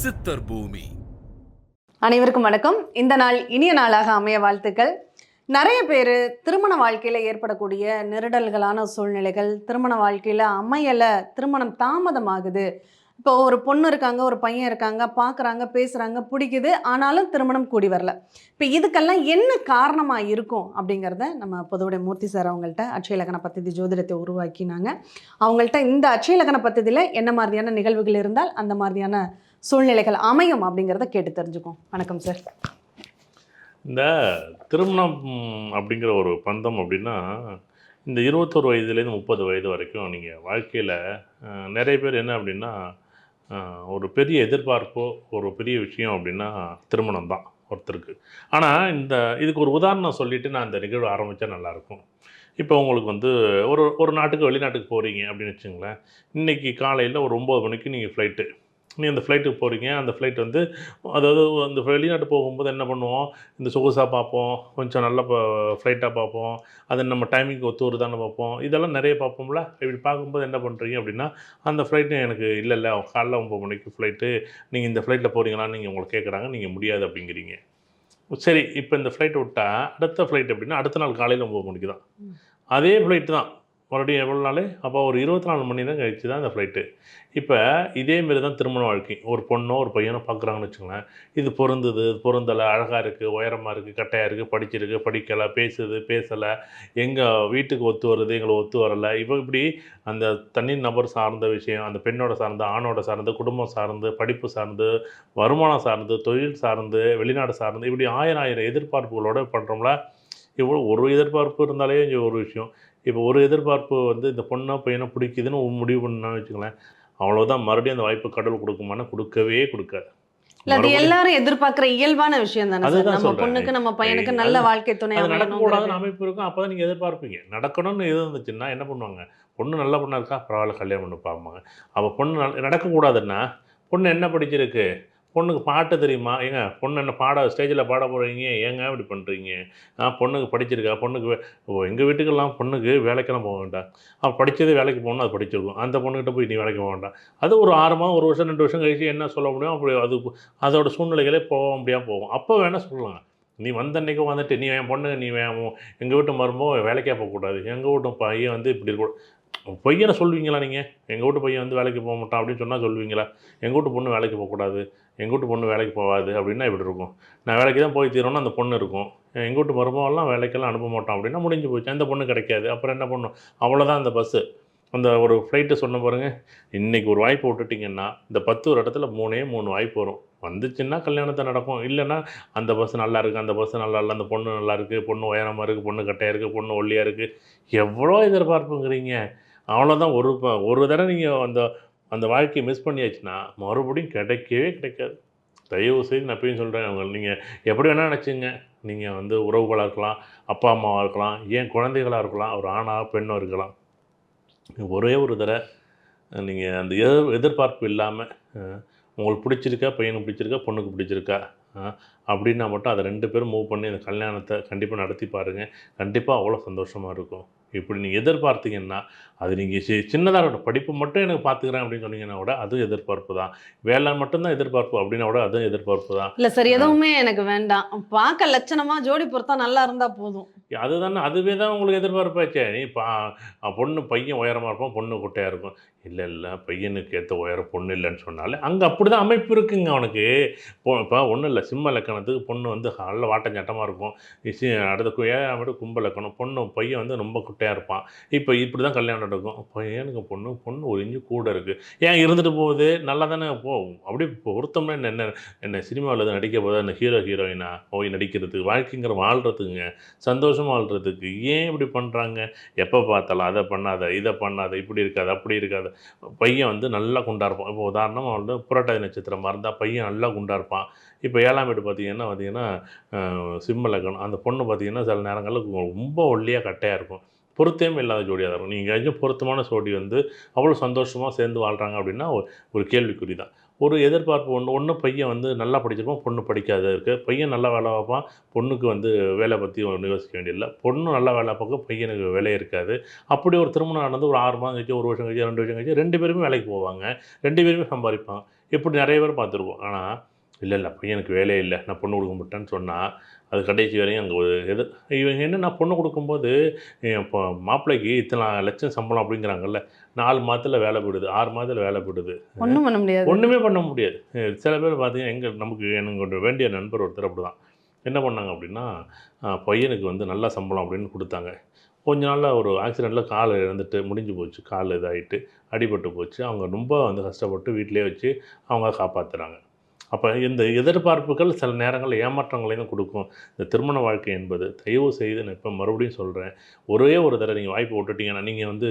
சித்தர் பூமி. அனைவருக்கும் வணக்கம். இந்த நாள் இனிய நாளாக அமைய வாழ்த்துக்கள். நிறைய பேர் திருமண வாழ்க்கையில் ஏற்படக்கூடிய நெருடல்களான சூழ்நிலைகள், திருமண வாழ்க்கையில் அமையலை, திருமணம் தாமதமாகுது. இப்போ ஒரு பொண்ணு இருக்காங்க, ஒரு பையன் இருக்காங்க, பார்க்குறாங்க, பேசுகிறாங்க, பிடிக்குது, ஆனாலும் திருமணம் கூடி வரல. இப்போ இதுக்கெல்லாம் என்ன காரணமாக இருக்கும் அப்படிங்கிறத நம்ம பொதுவுடைய மூர்த்தி சார் அவங்கள்ட்ட அட்சய லக்ன பத்ததி ஜோதிடத்தை உருவாக்கினாங்க. அவங்கள்ட்ட இந்த அட்சய லக்ன பத்ததியில் என்ன மாதிரியான நிகழ்வுகள் இருந்தால் அந்த மாதிரியான சூழ்நிலைகள் அமையும் அப்படிங்கிறத கேட்டு தெரிஞ்சுக்கோம். வணக்கம் சார். இந்த திருமணம் அப்படிங்கிற ஒரு பந்தம் அப்படின்னா, இந்த 21 வயதுலேருந்து 30 வயது வரைக்கும் நீங்கள் வாழ்க்கையில் நிறைய பேர் என்ன அப்படின்னா, ஒரு பெரிய எதிர்பார்ப்போ ஒரு பெரிய விஷயம் அப்படின்னா திருமணம் தான் ஒருத்தருக்கு. ஆனால் இதுக்கு ஒரு உதாரணம் சொல்லிவிட்டு நான் இந்த நிகழ்வு ஆரம்பித்தா நல்லாயிருக்கும். இப்போ உங்களுக்கு வந்து ஒரு ஒரு நாட்டுக்கு வெளிநாட்டுக்கு போகிறீங்க அப்படின்னு வச்சுங்களேன். இன்றைக்கி காலையில் ஒரு 9 மணிக்கு நீங்கள் ஃப்ளைட்டு. நீங்கள் அந்த ஃப்ளைட்டுக்கு போகிறீங்க. அந்த ஃப்ளைட் வந்து அதாவது அந்த வெளிநாட்டு போகும்போது என்ன பண்ணுவோம், இந்த சொகுசாக பார்ப்போம், கொஞ்சம் நல்ல ஃப்ளைட்டாக பார்ப்போம், அது நம்ம டைமிங்க்கு ஒத்து வருதான்னு பார்ப்போம், இதெல்லாம் நிறைய பார்ப்போம்ல. இப்படி பார்க்கும்போது என்ன பண்ணுறீங்க அப்படின்னா, அந்த ஃப்ளைட்டு எனக்கு இல்லை காலைல 9 மணிக்கு ஃப்ளைட்டு, நீங்கள் இந்த ஃப்ளைட்டில் போகிறீங்களான்னு நீங்கள் உங்களை கேட்குறாங்க, நீங்கள் முடியாது அப்படிங்கிறீங்க. சரி, இப்போ இந்த ஃப்ளைட் விட்டால் அடுத்த ஃப்ளைட் எப்படின்னா அடுத்த நாள் காலையில் 9 மணிக்கு தான். அதே ஃப்ளைட்டு தான் மறுபடியும் எவ்வளோ நாள், அப்போ ஒரு 24 மணி நேரம் கழிச்சு தான் இந்த ஃப்ளைட்டு. இப்போ இதேமாரி தான் திருமண வாழ்க்கை. ஒரு பொண்ணோ ஒரு பையனோ பார்க்குறாங்கன்னு வச்சுக்கோங்களேன். இது பொருந்துது, பொருந்தலை, அழகாக இருக்குது, உயரமாக இருக்குது, கட்டையாக இருக்குது, படிச்சிருக்கு, படிக்கலை, பேசுது, பேசலை, எங்கள் வீட்டுக்கு ஒத்து வருது, எங்களுக்கு ஒத்து வரலை. இப்படி அந்த தனி நபர் சார்ந்த விஷயம், அந்த பெண்ணோட சார்ந்து, ஆணோட சார்ந்து, குடும்பம் சார்ந்து, படிப்பு சார்ந்து, வருமானம் சார்ந்து, தொழில் சார்ந்து, வெளிநாடு சார்ந்து, இப்படி ஆயிரம் எதிர்பார்ப்புகளோடு பண்ணுறோம்ல. இவ்வளோ ஒரு எதிர்பார்ப்பு இருந்தாலே இங்கே ஒரு விஷயம். இப்போ ஒரு எதிர்பார்ப்பு வந்து இந்த பொண்ணோ பையனோ பிடிக்குதுன்னு முடிவு பண்ணான்னு வச்சுங்களேன், அவ்வளோதான். மறுபடியும் அந்த வாய்ப்பு கடவுள் கொடுக்குமானா கொடுக்கவே கொடுக்காது. அது எல்லாரும் எதிர்பார்க்குற இயல்பான விஷயம் தானே சார். நம்ம பொண்ணுக்கு நம்ம பையனுக்கு நல்ல வாழ்க்கை துணை நடக்கக்கூடாதுன்னு அமைப்பு இருக்கும். அப்போ தான் நீங்கள் எதிர்பார்ப்பீங்க. நடக்கணும்னு எது இருந்துச்சுன்னா என்ன பண்ணுவாங்க, பொண்ணு நல்ல பொண்ணாக இருக்கா, பரவாயில்ல, கல்யாணம் பண்ணி பார்ப்பாங்க. அப்போ பொண்ணு நடக்கக்கூடாதுன்னா, பொண்ணு என்ன படிச்சிருக்கு, பொண்ணுக்கு பாட்டு தெரியுமா, ஏங்க பொண்ணு என்ன ஸ்டேஜில் பாட போகிறீங்க, ஏங்க இப்படி பண்ணுறீங்க, பொண்ணுக்கு படிச்சிருக்கா, பொண்ணுக்கு எங்கள் வீட்டுக்கெல்லாம் பொண்ணுக்கு வேலைக்கெல்லாம் போக வேண்டாம், அவள் படித்ததே வேலைக்கு போகணும், அது படிச்சிருக்கும். அந்த பொண்ணுக்கிட்ட போய் நீ வேலைக்கு போக வேண்டாம். அது ஒரு 6 மாதம், 1 வருஷம் 2 வருஷம் கழிச்சு என்ன சொல்ல முடியும், அப்படி அதோட சூழ்நிலைகளே போக முடியாமல் போகும். அப்போ வேணால் சொல்லலாம், நீ வந்த அன்றைக்கி வந்துட்டு நீ என் பொண்ணு, நீ எங்கள் வீட்டு மருமோ வேலைக்கே போகக்கூடாது, எங்கள் வீட்டு பையன் வந்து இப்படி இருக்கக்கூடாது. பையனை சொல்லுவீங்களா நீங்கள்? எங்கள் வீட்டு பையன் வந்து வேலைக்கு போக மாட்டான் அப்படின்னு சொன்னால் சொல்லுவீங்களா? எங்கள் வீட்டு பொண்ணு வேலைக்கு போகக்கூடாது, எங்கள் வீட்டு பொண்ணு வேலைக்கு போகாது அப்படின்னா இப்படி இருக்கும். நான் வேலைக்கு தான் போய் தீரணும்னு அந்த பொண்ணு இருக்கும். எங்கள் வீட்டு மருமகள்லாம் வேலைக்கெல்லாம் அனுப்ப மாட்டோம் அப்படின்னா முடிஞ்சு போச்சு. அந்த பொண்ணு கிடைக்காது. அப்புறம் என்ன பண்ணும்? அவ்வளோதான். அந்த பஸ்ஸு, அந்த ஒரு ஃப்ளைட்டு சொன்ன பாருங்கள், இன்றைக்கி ஒரு வாய்ப்பு விட்டுட்டிங்கன்னா இந்த 10 ஒரு இடத்துல 3 வாய்ப்பு வரும். வந்துச்சுன்னா கல்யாணத்தை நடக்கும், இல்லைன்னா அந்த பஸ்ஸு நல்லா இருக்குது, அந்த பஸ்ஸு நல்லா இல்லை, அந்த பொண்ணு நல்லா இருக்குது, பொண்ணு உயரமாக இருக்குது, பொண்ணு கட்டையாக இருக்குது, பொண்ணு ஒல்லியாக இருக்குது, எவ்வளோ எதிர்பார்ப்புங்கிறீங்க. அவ்வளோதான். ஒரு தடவை நீங்கள் அந்த வாழ்க்கையை மிஸ் பண்ணியாச்சுன்னா மறுபடியும் கிடைக்கவே கிடைக்காது. தயவு செய்து நான் எப்பயும் சொல்கிறேன், நீங்கள் எப்படி வேணால் நினச்சிங்க. நீங்கள் வந்து உறவுகளாக இருக்கலாம், அப்பா அம்மாவாக இருக்கலாம், ஏன் குழந்தைகளாக இருக்கலாம், ஒரு ஆணாக பெண்ணோ இருக்கலாம். ஒரே ஒரு தடவை நீங்கள் அந்த எதிர்பார்ப்பு இல்லாமல் உங்களுக்கு பிடிச்சிருக்கா, பையனுக்கு பிடிச்சிருக்கா, பொண்ணுக்கு பிடிச்சிருக்கா அப்படின்னா மட்டும் அதை 2 பேரும் மூவ் பண்ணி அந்த கல்யாணத்தை கண்டிப்பாக நடத்தி பாருங்கள். கண்டிப்பாக அவ்வளோ சந்தோஷமாக இருக்கும். இப்படி நீங்கள் எதிர்பார்த்தீங்கன்னா அது நீங்கள் சின்னதாக இருக்கட்டும், படிப்பு மட்டும் எனக்கு பார்த்துக்கிறேன் அப்படின்னு சொன்னீங்கன்னா கூட அது எதிர்பார்ப்பு தான். வேலை மட்டும்தான் எதிர்பார்ப்பு அப்படின்னா கூட அதுவும் எதிர்பார்ப்பு தான். இல்லை சார், எதுவுமே எனக்கு வேண்டாம், பார்க்க லட்சணமாக ஜோடி பொறுத்தா நல்லா இருந்தால் போதும். அதுதானே, அதுவே தான் உங்களுக்கு எதிர்பார்ப்பாச்சே. நீ பொண்ணு பையன் உயரமாக இருப்பான், பொண்ணு குட்டையாக இருக்கும். இல்லை பையனுக்கு ஏற்ற உயரம் பொண்ணு இல்லைன்னு சொன்னாலே அங்கே அப்படி தான் அமைப்பு இருக்குங்க அவனுக்கு. இப்போ ஒன்றும் இல்லை, சிம்ம லக்கணத்துக்கு பொண்ணு வந்து நல்ல வாட்டஞ்சாட்டமாக இருக்கும். அடுத்த 7ஆம் வீடு கும்ப லக்கணம், பையன் வந்து ரொம்ப குட்டையாக இருப்பான். இப்போ இப்படி தான் கல்யாணம் நடக்கும். பையனுக்கு பொண்ணு ஒரு இன்ச்சு கூட இருக்குது. ஏன் இருந்துட்டு போகுது, நல்லா தானே போகும். அப்படியே பொருத்தம்னா என்ன சினிமாவில் எதுவும் நடிக்க போதா, இந்த ஹீரோயினா போய் நடிக்கிறதுக்கு, வாழ்க்கைங்கிற வாழ்கிறதுக்குங்க, சந்தோஷமாக வாழ்கிறதுக்கு. ஏன் இப்படி பண்ணுறாங்க? எப்போ பார்த்தாலும் அதை பண்ணாத, இதை பண்ணாத, இப்படி இருக்காது, அப்படி இருக்காது. பையன் வந்து நல்லா குண்டாக இருப்பான். இப்போ உதாரணமாக வந்து புரட்டாதி நட்சத்திரமாக இருந்தால் பையன் நல்லா குண்டாக இருப்பான். இப்போ 7ஆம் வீடு பார்த்தீங்கன்னா சிம்ம லக்னம், அந்த பொண்ணு பார்த்திங்கன்னா சில நேரங்களில் ரொம்ப ஒல்லியாக கட்டையாக இருக்கும். பொருத்தமே இல்லாத ஜோடியாக தான் இருக்கும். நீங்கள் எங்கேயும் பொருத்தமான ஜோடி வந்து அவ்வளோ சந்தோஷமாக சேர்ந்து வாழ்கிறாங்க அப்படின்னா ஒரு கேள்விக்குறி தான். ஒரு எதிர்பார்ப்பு ஒன்று பையன் வந்து நல்லா படிச்சிருப்பான், பொண்ணு படிக்காத இருக்குது. பையன் நல்லா வேலை பார்ப்பான், பொண்ணுக்கு வந்து வேலை பற்றி ஒன்றும் யோசிக்க வேண்டியதில்லை. பொண்ணும் நல்லா வேலை பார்க்க, பையனுக்கு வேலை இருக்காது. அப்படி ஒரு திருமணம் நடந்து ஒரு 6 மாதம் கழிச்சு, 1 வருஷம் கழிச்சு, 2 வருஷம் கழிச்சு 2 பேருமே வேலைக்கு போவாங்க, 2 பேருமே சம்பாதிப்பாங்க. இப்படி நிறைய பேர் பார்த்துருக்கோம். ஆனால் இல்லை பையனுக்கு வேலையே இல்லை, நான் பொண்ணு கொடுக்க மாட்டேன்னு சொன்னால் அது கடைசி வரையும் அங்கே ஒரு இவங்க என்னென்னா பொண்ணு கொடுக்கும்போது இப்போ மாப்பிள்ளைக்கு இத்தனை லட்சம் சம்பளம் அப்படிங்கிறாங்கல்ல, 4 மாதத்தில் வேலை போயிடுது, 6 மாதத்தில் வேலை போயிடுது, ஒன்றும் பண்ண முடியாது. ஒன்றுமே பண்ண முடியாது. சில பேர் பார்த்தீங்கன்னா எனக்கு வேண்டிய நண்பர் ஒருத்தர் அப்படி தான் என்ன பண்ணாங்க அப்படின்னா, பையனுக்கு வந்து நல்ல சம்பளம் அப்படின்னு கொடுத்தாங்க. கொஞ்ச நாளில் ஒரு ஆக்சிடெண்ட்டில் கால் இழந்துட்டு முடிஞ்சு போச்சு, கால் இதாகிட்டு அடிபட்டு போச்சு. அவங்க ரொம்ப வந்து கஷ்டப்பட்டு வீட்டிலே வச்சு அவங்க காப்பாற்றுறாங்க. அப்போ இந்த எதிர்பார்ப்புகள் சில நேரங்களில் ஏமாற்றங்களையும் கொடுக்கும். இந்த திருமண வாழ்க்கை என்பது தயவு செய்து நான் இப்போ மறுபடியும் சொல்கிறேன், ஒரே ஒரு தடவை நீங்கள் வாய்ப்பு விட்டுட்டீங்கன்னா நீங்கள் வந்து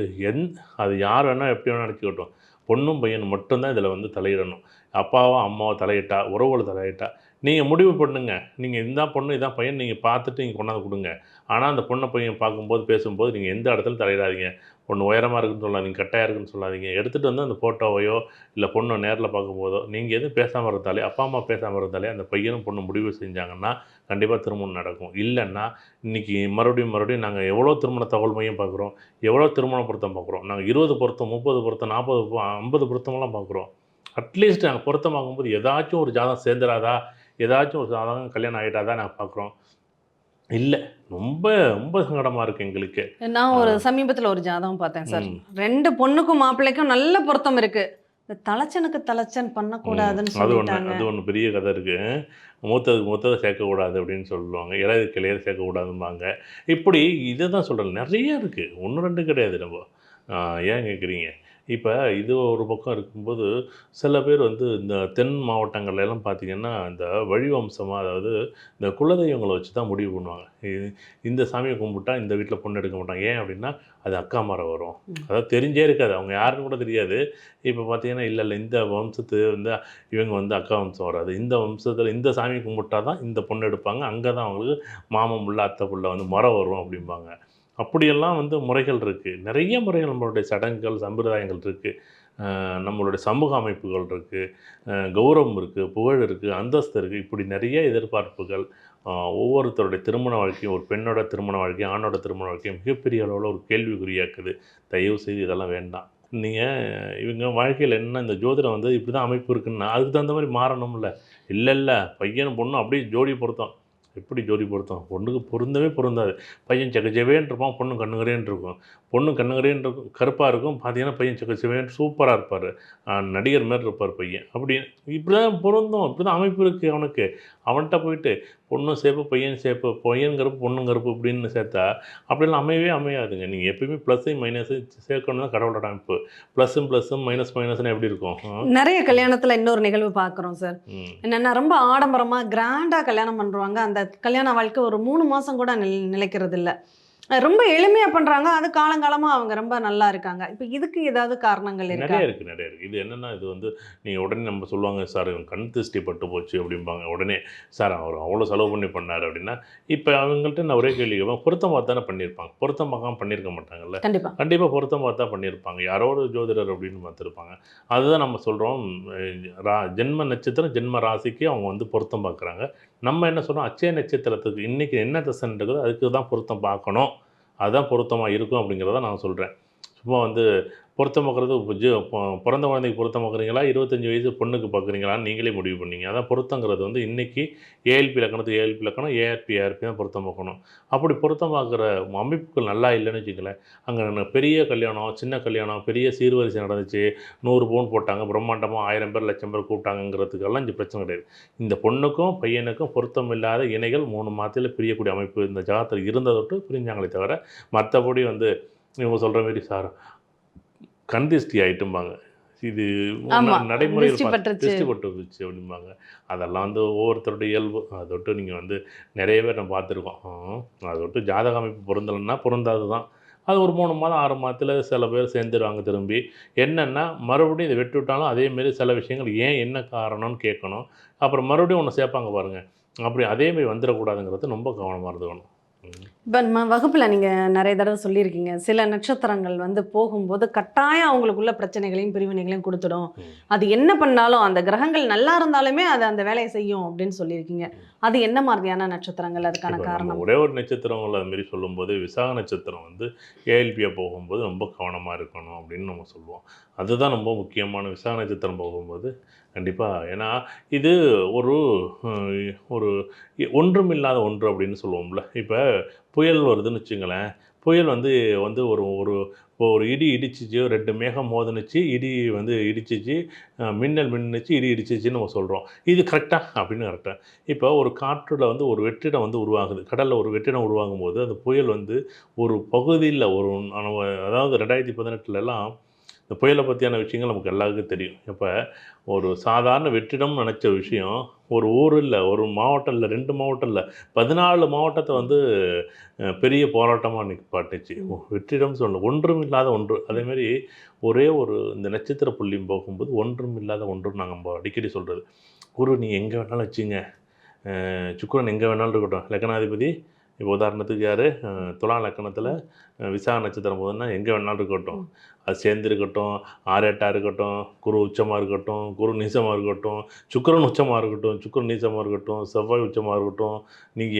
அது யார் வேணால் எப்படி வேணால் நினச்சிக்கட்டும், பொண்ணும் பையனும் மட்டும்தான் இதில் வந்து தலையிடணும். அப்பாவோ அம்மாவோ தலையிட்டா, உறவுகள் தலையிட்டா, நீங்கள் முடிவு பண்ணுங்க. நீங்கள் இதான் பொண்ணு இதான் பையன் நீங்கள் பார்த்துட்டு நீங்கள் கொண்டாந்து கொடுங்க. ஆனால் அந்த பொண்ணை பையன் பார்க்கும்போது பேசும்போது நீங்கள் எந்த இடத்துல தலையிடாதீங்க. பொண்ணு உயரமாக இருக்குன்னு சொல்லாதீங்க, கட்டையாக இருக்குன்னு சொல்லாதீங்க. எடுத்துகிட்டு வந்து அந்த ஃபோட்டோவையோ இல்லை பொண்ணை நேரில் பார்க்கும்போதோ நீங்கள் எதுவும் பேசாமல் இருந்தாலே, அப்பா அம்மா பேசாமல் இருந்தாலே அந்த பையனும் பொண்ணு முடிவு செஞ்சாங்கன்னா கண்டிப்பாக திருமணம் நடக்கும். இல்லைன்னா இன்றைக்கி மறுபடியும் நாங்கள் எவ்வளோ திருமண தகவல் மையம் பார்க்குறோம், எவ்வளோ திருமண பொருத்தம் பார்க்குறோம். நாங்கள் 20 பொருத்தம், 30 பொருத்தம், 40 50 பொருத்தமெல்லாம் பார்க்குறோம். அட்லீஸ்ட் நாங்கள் பொருத்தம் பார்க்கும்போது ஏதாச்சும் ஒரு ஜாதகம் சேர்ந்துடாதா, ஏதாச்சும் ஒரு ஜாதகம் கல்யாணம் ஆகிட்டாதா நாங்கள் பார்க்குறோம். இல்லை, ரொம்ப ரொம்ப சங்கடமாக இருக்குது எங்களுக்கு. நான் ஒரு சமீபத்தில் ஒரு ஜாதகம் பார்த்தேன் சார். 2 பொண்ணுக்கும் மாப்பிள்ளைக்கும் நல்ல பொருத்தம் இருக்கு. இந்த தலைச்சனுக்கு தலைச்சன் பண்ணக்கூடாதுன்னு சொல்லிட்டாங்க. அது ஒன்று பெரிய கதை இருக்குது. மூத்ததை சேர்க்கக்கூடாது அப்படின்னு சொல்லுவாங்க, இளையதுக்கு இளையதை சேர்க்கக்கூடாதும்பாங்க. இப்படி இதை தான் சொல்கிறேன், நிறைய இருக்குது, 1 2 கிடையாது. நம்ம ஏன் கேட்குறீங்க? இப்போ இது ஒரு பக்கம் இருக்கும்போது சில பேர் வந்து இந்த தென் மாவட்டங்கள்ல எல்லாம் பார்த்திங்கன்னா இந்த வழிவம்சமாக, அதாவது இந்த குலதெய்வங்களை வச்சு தான் முடிவு பண்ணுவாங்க. இந்த சாமியை கும்பிட்டா இந்த வீட்டில் பொண்ணு எடுக்க மாட்டாங்க. ஏன் அப்படின்னா அது அக்கா மரம் வரும், அதாவது தெரிஞ்சே இருக்காது, அவங்க யாருன்னு கூட தெரியாது. இப்போ பார்த்தீங்கன்னா இல்லை இந்த வம்சத்து வந்து இவங்க வந்து அக்கா வம்சம் வராது, இந்த வம்சத்தில் இந்த சாமி கும்பிட்டா தான் இந்த பொண்ணு எடுப்பாங்க, அங்கே தான் அவங்களுக்கு மாமன் புள்ள அத்தை புள்ள வந்து மரம் வரும் அப்படிம்பாங்க. அப்படியெல்லாம் வந்து முறைகள் இருக்குது, நிறைய முறைகள், நம்மளுடைய சடங்குகள் சம்பிரதாயங்கள் இருக்குது, நம்மளுடைய சமூக அமைப்புகள் இருக்குது, கௌரவம் இருக்குது, புகழ் இருக்குது, அந்தஸ்து இருக்குது. இப்படி நிறைய எதிர்பார்ப்புகள் ஒவ்வொருத்தருடைய திருமண வாழ்க்கையும், ஒரு பெண்ணோட திருமண வாழ்க்கையும் ஆணோட திருமண வாழ்க்கையும் மிகப்பெரிய அளவில் ஒரு கேள்விக்குறியாக்குது. தயவு செய்து இதெல்லாம் வேண்டாம். நீங்கள் இவங்க வாழ்க்கையில் என்ன இந்த ஜோதிடம் வந்து இப்படி தான் அமைப்பு இருக்குன்னா அதுக்கு தகுந்த மாதிரி மாறணும்ல. இல்லை பையனும் பொண்ணும் அப்படியே ஜோடி பொருத்தம். எப்படி ஜோடி பொருத்தம்? பொண்ணுக்கு பொருந்தவே பொருந்தாது. பையன் செக்கச்செவேன்னு இருப்பான், பொண்ணு கண்ணுங்கரேன்னு இருக்கும். பொண்ணு கண்ணுங்கரேன்னு இருக்கும், கருப்பாக இருக்கும். பார்த்தீங்கன்னா பையன் செக்கச்செவேன்னு சூப்பராக இருப்பார், நடிகர் மாதிரி இருப்பார் பையன். இப்படி தான் பொருந்தும், இப்படி தான் அமைப்பு இருக்குது அவனுக்கு. அவன்கிட்ட போயிட்டு பொண்ணும் சேப்பு பையன் சேப்பு, பையன் கருப்பு பொண்ணும் கருப்பு இப்படின்னு சேர்த்தா அப்படிலாம் அமையாதுங்க. நீங்கள் எப்பயுமே ப்ளஸ்ஸையும் மைனஸையும் சேர்க்கணும் தான் கடவுளோட அமைப்பு. ப்ளஸ்ஸும் மைனஸ்னு எப்படி இருக்கும்? நிறைய கல்யாணத்தில் இன்னொரு நிகழ்வு பார்க்குறோம் சார். என்னென்னா ரொம்ப ஆடம்பரமாக கிராண்டாக கல்யாணம் பண்ணுறாங்க. அந்த கல்யாண வாழ்க்கை ஒரு 3 மாதம் கூட நிலைக்கிறது இல்லை. ரொம்ப எளிமையாக பண்ணுறாங்க. அது காலங்காலமாக அவங்க ரொம்ப நல்லா இருக்காங்க. இப்போ இதுக்கு ஏதாவது காரணங்கள் இருக்கா? நிறைய இருக்குது. இது என்னென்னா, இது வந்து நீங்கள் உடனே நம்ம சொல்லுவாங்க, சார் கண் திருஷ்டி பட்டு போச்சு அப்படிம்பாங்க. உடனே சார் அவர் அவ்வளோ செலவு பண்ணி பண்ணார் அப்படின்னா, இப்போ அவங்கள்ட்ட நான் ஒரே கேள்வி கேட்பேன், பொருத்தம் பார்த்து தானே பண்ணியிருப்பாங்க, பொருத்தம் பார்க்காம பண்ணியிருக்க மாட்டாங்கல்ல. கண்டிப்பாக பொருத்தம் பார்த்து தான் பண்ணியிருப்பாங்க, யாரோ ஒரு ஜோதிடர் அப்படின்னு பார்த்துருப்பாங்க. அதுதான் நம்ம சொல்கிறோம், ஜென்ம நட்சத்திரம் ஜென்ம ராசிக்கு அவங்க வந்து பொருத்தம் பார்க்குறாங்க. நம்ம என்ன சொல்கிறோம், அச்சய நட்சத்திரத்துக்கு இன்றைக்கி என்ன தசை இருக்குதோ அதுக்கு தான் பொருத்தம் பார்க்கணும், அதுதான் பொருத்தமாக இருக்கும் அப்படிங்கிறத நான் சொல்கிறேன். சும்மா வந்து பொருத்தம் பார்க்குறது பிறந்த குழந்தைக்கு பொருத்தம் பார்க்குறீங்களா, 25 வயசு பொண்ணுக்கு பார்க்குறீங்களான்னு நீங்களே முடிவு பண்ணீங்க. அதான் பொருத்தங்கிறது வந்து இன்றைக்கி ஏஎல்பி லக்கணத்துக்கு ஏஎல்பி லக்கணம், ஏஆர்பி தான் பொருத்தம் பார்க்கணும். அப்படி பொருத்தம் பார்க்குற அமைப்புகள் நல்லா இல்லைன்னு வச்சுக்கலேன், அங்கே பெரிய கல்யாணம் சின்ன கல்யாணம் பெரிய சீர்வரிசை நடந்துச்சு, 100 பவுன் போட்டாங்க, பிரம்மாண்டமாக 1000 பேர் 1,00,000 பேர் கூப்பிட்டாங்கிறதுக்கெல்லாம் இங்கே பிரச்சனை கிடையாது. இந்த பொண்ணுக்கும் பையனுக்கும் பொருத்தம் இல்லாத இணைகள் 3 மாதத்தில் பிரியக்கூடிய அமைப்பு இந்த ஜாதகத்தில் இருந்ததொட்டு பிரிஞ்சாங்களே தவிர, மற்றபடி வந்து இவங்க சொல்கிற மாரி சார் கண் திருஷ்டி ஆகிட்டும்பாங்க, இது நடைமுறையில் திருஷ்டி பட்டு வந்துச்சு அப்படிம்பாங்க. அதெல்லாம் வந்து ஒவ்வொருத்தருடைய இயல்பு. அதொட்டு நீங்கள் வந்து நிறைய பேர் நம்ம பார்த்துருக்கோம். அதொட்டு ஜாதக அமைப்பு பொருந்தலைன்னா பொருந்தாது தான். அது ஒரு 3 மாதம் 6 மாதத்தில் சில பேர் சேர்ந்துருவாங்க. திரும்பி என்னென்னா மறுபடியும் இதை வெட்டி விட்டாலும் அதேமாரி சில விஷயங்கள் ஏன் என்ன காரணம்னு கேட்கணும். அப்புறம் மறுபடியும் ஒன்று சேர்ப்பாங்க பாருங்கள். அப்படி அதேமாரி வந்துடக்கூடாதுங்கிறது ரொம்ப கவனமாக இருந்துக்கணும். இப்போ நம்ம வகுப்பில் நீங்கள் நிறைய தடவை சொல்லியிருக்கீங்க, சில நட்சத்திரங்கள் வந்து போகும்போது கட்டாயம் அவங்களுக்குள்ள பிரச்சனைகளையும் பிரிவினைகளையும் கொடுத்துடும். ம். அது என்ன பண்ணாலும் அந்த கிரகங்கள் நல்லா இருந்தாலுமே அது அந்த வேலையை செய்யும் அப்படின்னு சொல்லியிருக்கீங்க. அது என்ன மாதிரியான நட்சத்திரங்கள், அதுக்கான இப்போ நம்ம காரணம்? ஒரே ஒரு நட்சத்திரங்கள் அது மாரி சொல்லும்போது விசாக நட்சத்திரம் வந்து ஏஎல்பியாக போகும்போது ரொம்ப கவனமாக இருக்கணும் அப்படின்னு நம்ம சொல்லுவோம். அதுதான் ரொம்ப முக்கியமான விசாக நட்சத்திரம் போகும்போது கண்டிப்பாக. ஏன்னா இது ஒரு ஒரு ஒன்றுமில்லாத ஒன்று அப்படின்னு சொல்லுவோம்ல. இப்போ புயல் வருதுன்னு வச்சுங்களேன். புயல் வந்து வந்து ஒரு ஒரு இப்போ ஒரு இடி இடிச்சிச்சு, 2 மேகம் மோதுனுச்சு, இடி வந்து இடிச்சிச்சு, மின்னல் மின்னுச்சு, இடி இடிச்சிச்சுன்னு நம்ம சொல்கிறோம். இது கரெக்ட்டா? அப்படின்னு கரெக்ட்டா. இப்போ ஒரு காற்றுல வந்து ஒரு வெற்றிடம் வந்து உருவாகுது. கடல்ல ஒரு வெற்றிடம் உருவாகும்போது, அந்த புயல் வந்து ஒரு பகுதியில ஒரு அதாவது 2018லலாம் இந்த புயலை பற்றியான விஷயங்கள் நமக்கு எல்லாருக்கும் தெரியும். இப்போ ஒரு சாதாரண வெற்றிடம்னு நினச்ச விஷயம், ஒரு ஊர் இல்ல, ஒரு மாவட்டம் இல்ல, 2 மாவட்டம் இல்ல, 14 மாவட்டத்த வந்து பெரிய போராட்டமா நிப்பாட்டுச்சு. ம். வெற்றிடம் சொல்லணும். ஒன்றுமில்லாத ஒன்று. அதேமாரி ஒரே ஒரு இந்த நட்சத்திர புள்ளியும் போகும்போது ஒன்றுமில்லாத ஒன்றுன்னு நம்ம அடிக்கடி சொல்றது. குரு நீ எங்க வேணாலும் வச்சுங்க. சுக்கிரன் எங்க வேணாலும் இருக்கட்டும். லக்னாதிபதி இப்போ உதாரணத்துக்கு யாரு? துலா லக்னத்தில விசாக நட்சத்திரம் போகுதுன்னா எங்க வேணாலும் இருக்கட்டும். ம். அது சேர்ந்து இருக்கட்டும், 6, 8 இருக்கட்டும், குரு உச்சமா இருக்கட்டும், குரு நீச்சமா இருக்கட்டும், சுக்கிரன் உச்சமா இருக்கட்டும், சுக்கிரன் நீச்சமா இருக்கட்டும், செவ்வாய் உச்சமா இருக்கட்டும். நீங்க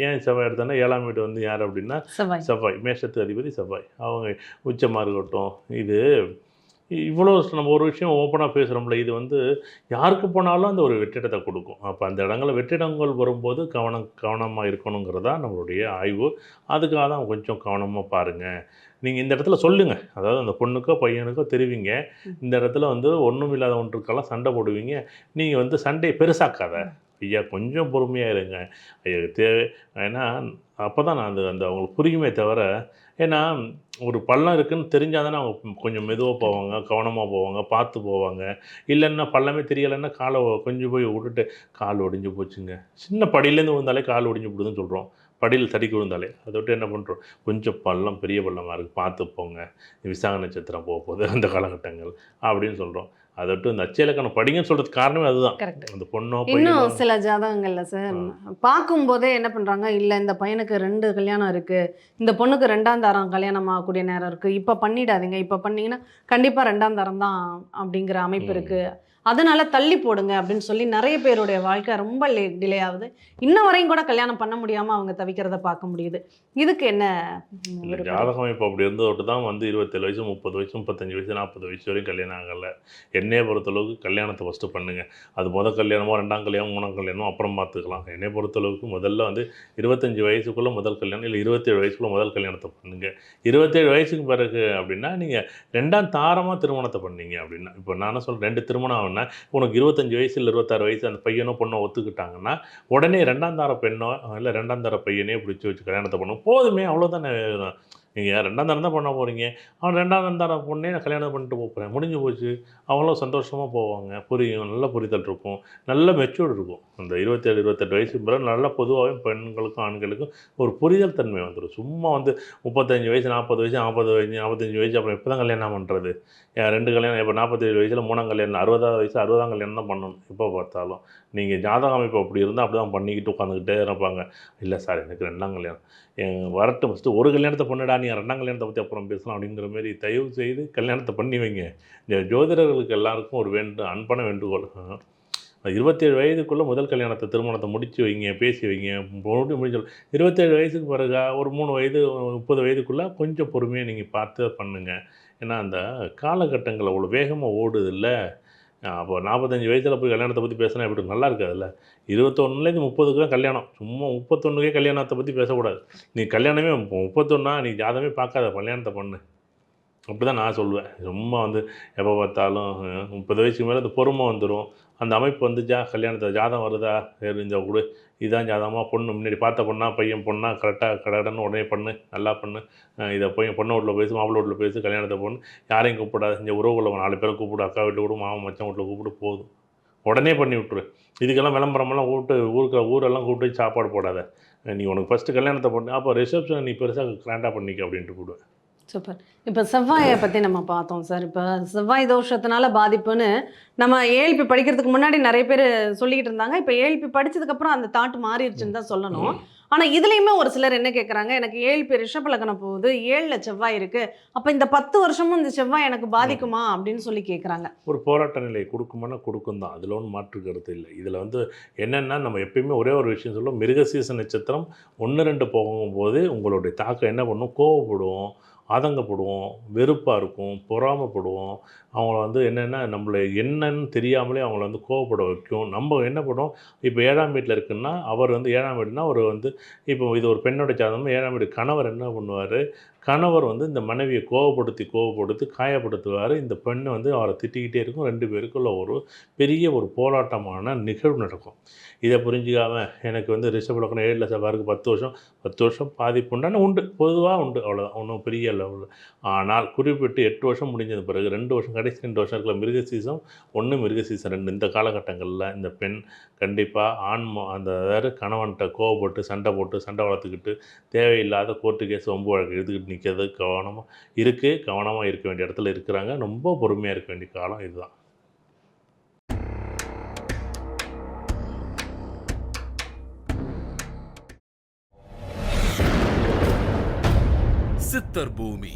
ஏன் செவ்வாய் எடுத்தோன்னா 7ஆம் வீடு வந்து யார் அப்படின்னா, செவ்வாய். செவ்வாய். மேஷத்து அதிபதி செவ்வாய். அவங்க உச்சமா இருக்கட்டும். இது இவ்வளோ நம்ம ஒரு விஷயம் ஓப்பனா பேசுகிறோம்ல, இது வந்து யாருக்கு போனாலும் அந்த ஒரு வெற்றிடத்த குடுக்கும். அப்ப அந்த இடங்கள்ல வெற்றிடங்கள் வரும்போது கவனமா இருக்கணுங்கிறது தான் நம்மளுடைய ஆய்வு. அதுக்காக தான் கொஞ்சம் கவனமா பாருங்க. நீங்க இந்த இடத்துல சொல்லுங்க. அதாவது அந்த பொண்ணுக்கோ, பையனுக்கோ தெரிவிங்க. ம். இந்த இடத்துல வந்து ஒண்ணுமில்லாத ஒன்றுக்கெல்லாம் சண்டை போடுவீங்க. நீங்க வந்து சண்டைய பெருசாக்காத. ம். ஐயா கொஞ்சம் பொறுமையா இருங்க. ஐயா ஏன்னா அப்பதான் நான் அந்த அந்த அவங்களுக்கு புரியுமே தவிர, ஏன்னா ஒரு பள்ளம் இருக்குன்னு தெரிஞ்சா தானே அவங்க கொஞ்சம் மெதுவா போவாங்க, கண்டிப்பா. கவனமா போவாங்க, பார்த்து போவாங்க. இல்லன்னா பள்ளமே தெரியலன்னா கால கொஞ்சம் போய் விட்டுட்டு, "கால் ஒடிஞ்சு போச்சுங்க." சின்ன படியிலேருந்து விழுந்தாலே கால் ஒடிஞ்சு போடுதுன்னு சொல்றோம். படியில தடுக்கி விழுந்தாலே. அத விட்டு என்ன பண்றோம், "கொஞ்சம் பள்ளம் பெரிய பள்ளமா இருக்கு. பார்த்து போங்க. விசாக நட்சத்திரம் போப்போது அந்த காலகட்டங்கள்." அப்படின்னு சொல்றோம். அத விட்டு இந்த அட்சய இலக்கணம் படிங்கன்னு சொல்றதுக்கு காரணமே அதுதான். கரெக்ட். அந்த பொண்ணோ, இன்னும் பையனோ சில ஜாதகங்கள்ல சார், ஆ. பார்க்கும்போதே என்ன பண்றாங்க, இல்ல இந்த பையனுக்கு 2 கல்யாணம் இருக்கு. இந்த பொண்ணுக்கு 2ஆம் தாரம் கல்யாணம் ஆகக்கூடிய நேரம் இருக்கு. இப்ப பண்ணிடாதீங்க. இப்ப பண்ணீங்கன்னா, கண்டிப்பா 2ஆம் தாரம் தான் அப்படிங்கிற அமைப்பு இருக்கு. ம். அதனால தள்ளி போடுங்க அப்படின்னு சொல்லி நெறைய பேருடைய வாழ்க்கை ரொம்ப டிலே ஆகுது. இன்ன வரையும் கூட கல்யாணம் பண்ண முடியாம அவங்க தவிக்கிறத பார்க்க முடியுது. இதுக்கு என்ன இல்ல விருப்பம்? ஜாதகம் இப்போ அப்படி இருந்ததோட்டு தான் வந்து 27 வயசு, 30 வயசு, 35 வயசு, 40 வயசு வரையும் கல்யாணம் ஆகல. என்னைய பொறுத்தளவுக்கு கல்யாணத்த ஃபர்ஸ்ட்டு பண்ணுங்க. அது கல்யாணமோ, 2ஆம் கல்யாணம், 3ஆம் கல்யாணமோ அப்புறம் பார்த்துக்கலாம். என்னைய பொறுத்தளவுக்கு முதல்ல வந்து 25 வயசுக்குள்ள முதல் கல்யாணம், இல்ல 27 வயசுக்குள்ள முதல் கல்யாணத்த பண்ணுங்க. 27 வயசுக்கு பிறகு அப்படின்னா, நீங்க 2ஆம் தாரமா திருமணத்த பண்ணீங்க அப்படின்னா, இப்போ நான் என்ன சொல்றேன் 2 திருமணம் ஆகுன்னா, உனக்கு 25 வயசு இல்ல 26 வயசு அந்த பையனோ, பொண்ணோ ஒத்துக்கிட்டாங்கன்னா, உடனே 2ஆம் தார பெண்ணோ, இல்ல 2ஆம் தார பையனையோ பிடிச்சு வச்சு கல்யாணத்த பண்ணுங்க. போதுமே அவ்வளோதானே. நீங்க 2ஆம் தரம் தான் பண்ண போறீங்க. அவன் 2ஆம் தரம் பொண்ணே நான் கல்யாணம் பண்ணிட்டு போறேன். முடிஞ்சு போச்சு. அவங்களும் சந்தோஷமா போவாங்க. புரியும். நல்ல புரிதல் இருக்கும். நல்ல மெச்சூர்ட் இருக்கும். அந்த 27, 28 வயசுக்கு பிறகு நல்லா பொதுவாவே பெண்களுக்கும், ஆண்களுக்கும் ஒரு புரிதல் தன்மை வந்துரும். சும்மா வந்து 35 வயசு, 40 வயசு, 40 வயசு, 45 வயசு அப்புறம் எப்ப தான் கல்யாணம் பண்றது? 2 கல்யாணம் இப்ப 47 வயசுல 3ஆம் கல்யாணம், 60வது வயசு 60ஆம் கல்யாணம் தான் பண்ணணும். எப்ப பார்த்தாலும். நீங்க ஜாதக அமைப்பு அப்படி இருந்தா அப்படிதான் பண்ணிக்கிட்டு உட்காந்துக்கிட்டே இருப்பாங்க. இல்ல சார் எனக்கு 2ஆம் கல்யாணம். வரட்டும் ஃபர்ஸ்ட்டு ஒரு கல்யாணத்த பண்ணுடா, நீ 2ஆம் கல்யாணத்த பத்தி அப்புறம் பேசலாம் அப்படிங்கிற மாரி தயவு செய்து கல்யாணத்த பண்ணி வைங்க. இந்த ஜோதிடர்களுக்கு எல்லாருக்கும் ஒரு அன்பான வேண்டுகோள். 27 வயதுக்குள்ள முதல் கல்யாணத்த திருமணத்த முடிச்சு வைங்க, பேசி வைங்க. முடிஞ்ச 27 வயசுக்கு பிறகு ஒரு 3 வயது, 30 வயதுக்குள்ள கொஞ்சம் பொறுமையா நீங்க பார்த்து பண்ணுங்க. ஏன்னா, அந்த காலகட்டங்கள் அவ்வளோ வேகமா ஓடுதுல்ல. அப்போ 45 வயசுல போய் கல்யாணத்த பத்தி பேசினா எப்படி இருக்கும்? நல்லா இருக்காதுல்ல. 21லேருந்து 30க்கு தான் கல்யாணம். சும்மா 31க்கே கல்யாணத்த பத்தி பேசக்கூடாது. நீ கல்யாணமே 31னா நீ ஜாதகமே பார்க்காத, கல்யாணத்த பண்ணு. அப்படிதான் நான் சொல்லுவேன். சும்மா வந்து எப்போ பார்த்தாலும் 30 வயசுக்கு மேல அந்த பொறுமை வந்துரும். அந்த அமைப்பு வந்துச்சா, கல்யாணத்துல ஜாதகம் வருதா, சரி இந்த குடு. இதான் ஜாதகமா, பொண்ணு முன்னாடி பார்த்த பொண்ணா, பையன் பொண்ணா, கரெக்ட்டா கடகடன்னு உடனே பண்ணு, நல்லா பண்ணு. இத போய் பொண்ணு வீட்ல பேசு, மாப்பிள்ளை வீட்ல பேசு, கல்யாணத்த பண்ணு. யாரையும் கூப்பிடாத. இங்க உறவுகள 4 பேர கூப்பிடு, அக்கா வீட்ல கூப்பிடு, மாமன், மச்சான் வீட்ல கூப்பிடு போதும். உடனே பண்ணி விட்டுரு. இதுக்கெல்லாம் விளம்பரமெல்லாம் கூப்பிட்டு ஊரெல்லாம் கூப்பிட்டு வச்சு சாப்பாடு போடாத. நீ உனக்கு ஃபர்ஸ்ட்டு கல்யாணத்த பண்ணு. அப்போ ரிசப்ஷன நீ பெருசா கிராண்டா பண்ணிக்க அப்படின்ட்டு கூப்பிடுவேன். சூப்பர். இப்ப செவ்வாய பத்தி நம்ம பார்த்தோம் சார். இப்ப செவ்வாய் தோஷத்தினால பாதிப்புன்னு நம்ம ஏஎல்பி படிக்கிறதுக்கு முன்னாடி நெறைய பேரு சொல்லிக்கிட்டு இருந்தாங்க. இப்ப ஏஎல்பி படிச்சதுக்கப்புறம் அந்த தாட் மாறிருச்சுன்னு தான் சொல்லணும். ம். ஆனால் இதுலேயுமே ஒரு சிலர் என்ன கேட்குறாங்க, எனக்கு 7 பேர் ரிஷப லக்னம் போகுது, 7ல் செவ்வாய் இருக்குது, அப்போ இந்த 10 வருஷமும் இந்த செவ்வாய் எனக்கு பாதிக்குமா அப்படின்னு சொல்லி கேட்குறாங்க. ஒரு போராட்ட நிலையை கொடுக்குமானா கொடுக்கும் தான், அதில் ஒன்றும் மாற்று கருத்து இல்லை. இதில் வந்து என்னென்னா, நம்ம எப்பயுமே ஒரே ஒரு விஷயம் சொல்லுவோம், மிருகசீரிஷ நட்சத்திரம் 1, 2 போகும்போது உங்களுடைய தாக்கம் என்ன பண்ணும், கோவப்படுவோம், ஆதங்கப்படுவோம், வெறுப்பாக இருக்கும், பொறாமைப்படுவோம். அவங்கள வந்து என்னென்னா, நம்மள என்னன்னு தெரியாமலே அவங்கள வந்து கோவப்பட வைக்கும். நம்ம என்ன பண்ணுவோம், இப்போ 7ஆம் வீட்டில் இருக்குன்னா, அவர் வந்து 7ஆம் வீடுனா அவர் வந்து, இப்போ இது ஒரு பெண்ணோட ஜாதகம், 7ஆம் வீடு கணவர் என்ன பண்ணுவார், கணவர் வந்து இந்த மனைவியை கோவப்படுத்தி காயப்படுத்துவார். இந்த பெண்ணு வந்து அவரை திட்டிக்கிட்டே இருக்கும். 2 பேருக்குள்ள ஒரு பெரிய ஒரு போராட்டமான நிகழ்வு நடக்கும். இதை புரிஞ்சுக்காம எனக்கு வந்து ரிஷப லக்னம் 7ல் செவ்வாய் இருக்குது, 10 வருஷம் பாதிப்புண்டான உண்டு, பொதுவாக உண்டு, அவ்வளோதான், ஒன்றும் பெரிய லெவலில். ஆனால் குறிப்பிட்டு 8 வருஷம் முடிஞ்சது பிறகு 2 வருஷம், கடைசி 2 வருஷம் இருக்கிற மிருகசீரிஷம் 1, மிருகசீரிஷம் 2, இந்த காலகட்டங்களில் இந்த பெண் கண்டிப்பாக அந்த வேறு கணவன்கிட்ட கோவப்பட்டு சண்டை வளர்த்துக்கிட்டு தேவையில்லாத கோர்ட்டு கேஸ் வம்பு வழக்கு எடுத்துக்கிட்டு நிற்கிறது கவனமாக இருக்க வேண்டிய இடத்துல இருக்கிறாங்க. ரொம்ப பொறுமையாக இருக்க வேண்டிய காலம் இதுதான். சித்தர் பூமி.